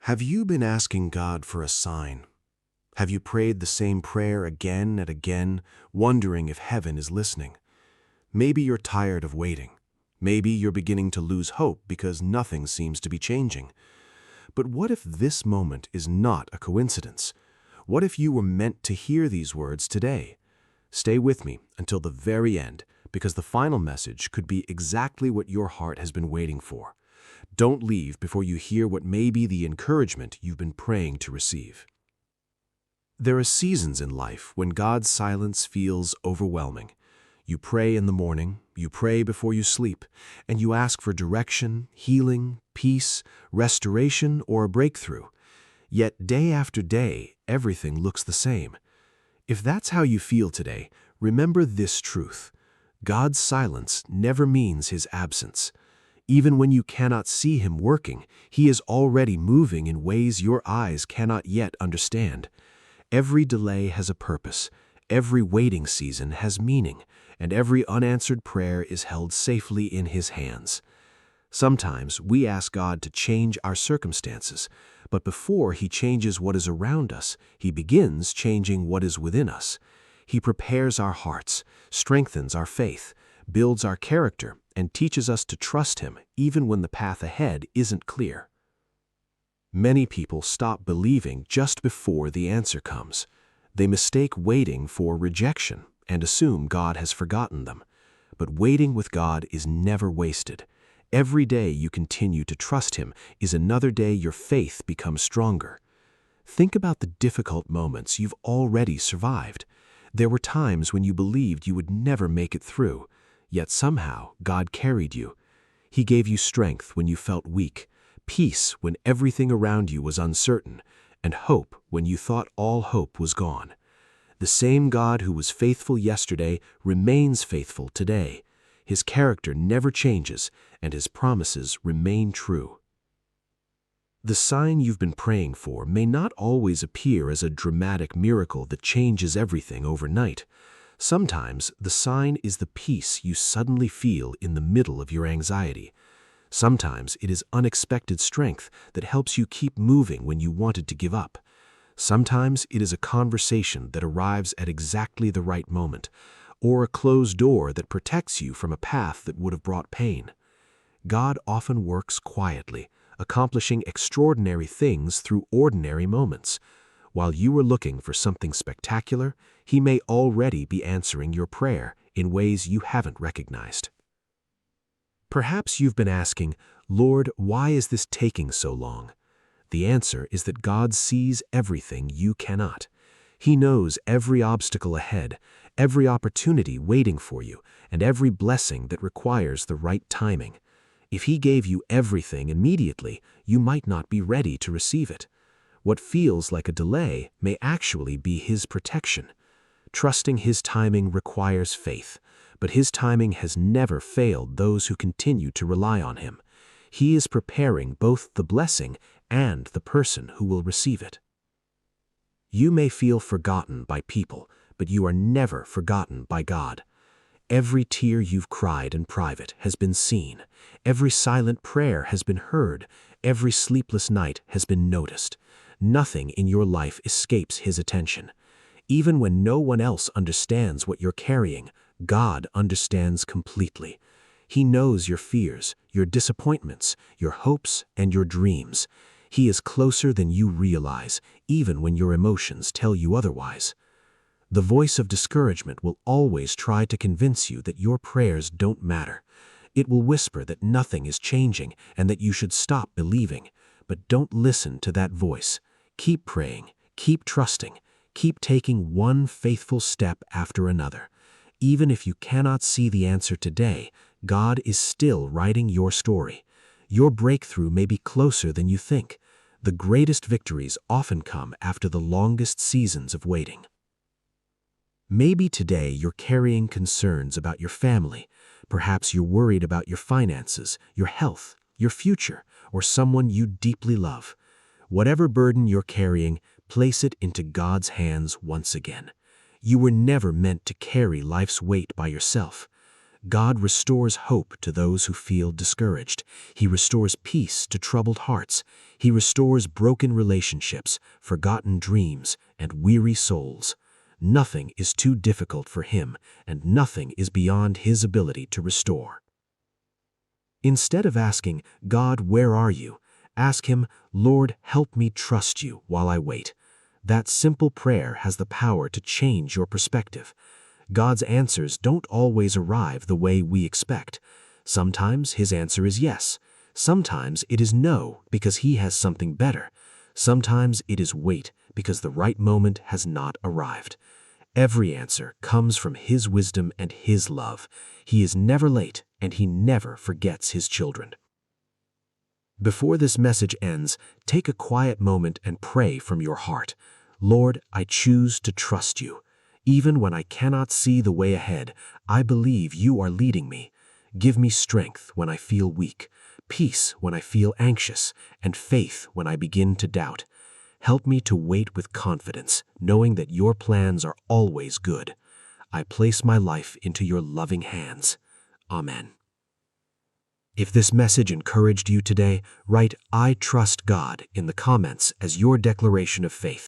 Have you been asking God for a sign? Have you prayed the same prayer again and again, wondering if heaven is listening? Maybe you're tired of waiting. Maybe you're beginning to lose hope because nothing seems to be changing. But what if this moment is not a coincidence? What if you were meant to hear these words today? Stay with me until the very end, because the final message could be exactly what your heart has been waiting for. Don't leave before you hear what may be the encouragement you've been praying to receive. There are seasons in life when God's silence feels overwhelming. You pray in the morning, you pray before you sleep, and you ask for direction, healing, peace, restoration, or a breakthrough. Yet day after day, everything looks the same. If that's how you feel today, remember this truth: God's silence never means His absence. Even when you cannot see Him working, He is already moving in ways your eyes cannot yet understand. Every delay has a purpose, every waiting season has meaning, and every unanswered prayer is held safely in His hands. Sometimes we ask God to change our circumstances, but before He changes what is around us, He begins changing what is within us. He prepares our hearts, strengthens our faith, builds our character, and teaches us to trust Him even when the path ahead isn't clear. Many people stop believing just before the answer comes. They mistake waiting for rejection and assume God has forgotten them. But waiting with God is never wasted. Every day you continue to trust Him is another day your faith becomes stronger. Think about the difficult moments you've already survived. There were times when you believed you would never make it through, yet somehow God carried you. He gave you strength when you felt weak, peace when everything around you was uncertain, and hope when you thought all hope was gone. The same God who was faithful yesterday remains faithful today. His character never changes, and His promises remain true. The sign you've been praying for may not always appear as a dramatic miracle that changes everything overnight. Sometimes the sign is the peace you suddenly feel in the middle of your anxiety. Sometimes it is unexpected strength that helps you keep moving when you wanted to give up. Sometimes it is a conversation that arrives at exactly the right moment, or a closed door that protects you from a path that would have brought pain. God often works quietly, accomplishing extraordinary things through ordinary moments. While you are looking for something spectacular, He may already be answering your prayer in ways you haven't recognized. Perhaps you've been asking, "Lord, why is this taking so long?" The answer is that God sees everything you cannot. He knows every obstacle ahead, every opportunity waiting for you, and every blessing that requires the right timing. If He gave you everything immediately, you might not be ready to receive it. What feels like a delay may actually be His protection. Trusting His timing requires faith, but His timing has never failed those who continue to rely on Him. He is preparing both the blessing and the person who will receive it. You may feel forgotten by people, but you are never forgotten by God. Every tear you've cried in private has been seen. Every silent prayer has been heard. Every sleepless night has been noticed. Nothing in your life escapes His attention. Even when no one else understands what you're carrying, God understands completely. He knows your fears, your disappointments, your hopes, and your dreams. He is closer than you realize, even when your emotions tell you otherwise. The voice of discouragement will always try to convince you that your prayers don't matter. It will whisper that nothing is changing and that you should stop believing. But don't listen to that voice. Keep praying, keep trusting, keep taking one faithful step after another. Even if you cannot see the answer today, God is still writing your story. Your breakthrough may be closer than you think. The greatest victories often come after the longest seasons of waiting. Maybe today you're carrying concerns about your family. Perhaps you're worried about your finances, your health, your future, or someone you deeply love. Whatever burden you're carrying, place it into God's hands once again. You were never meant to carry life's weight by yourself. God restores hope to those who feel discouraged. He restores peace to troubled hearts. He restores broken relationships, forgotten dreams, and weary souls. Nothing is too difficult for Him, and nothing is beyond His ability to restore. Instead of asking, "God, where are you?" ask Him, "Lord, help me trust you while I wait." That simple prayer has the power to change your perspective. God's answers don't always arrive the way we expect. Sometimes His answer is yes. Sometimes it is no, because He has something better. Sometimes it is wait, because the right moment has not arrived. Every answer comes from His wisdom and His love. He is never late, and He never forgets His children. Before this message ends, take a quiet moment and pray from your heart. Lord, I choose to trust you. Even when I cannot see the way ahead, I believe you are leading me. Give me strength when I feel weak, peace when I feel anxious, and faith when I begin to doubt. Help me to wait with confidence, knowing that your plans are always good. I place my life into your loving hands. Amen. If this message encouraged you today, write "I trust God" in the comments as your declaration of faith.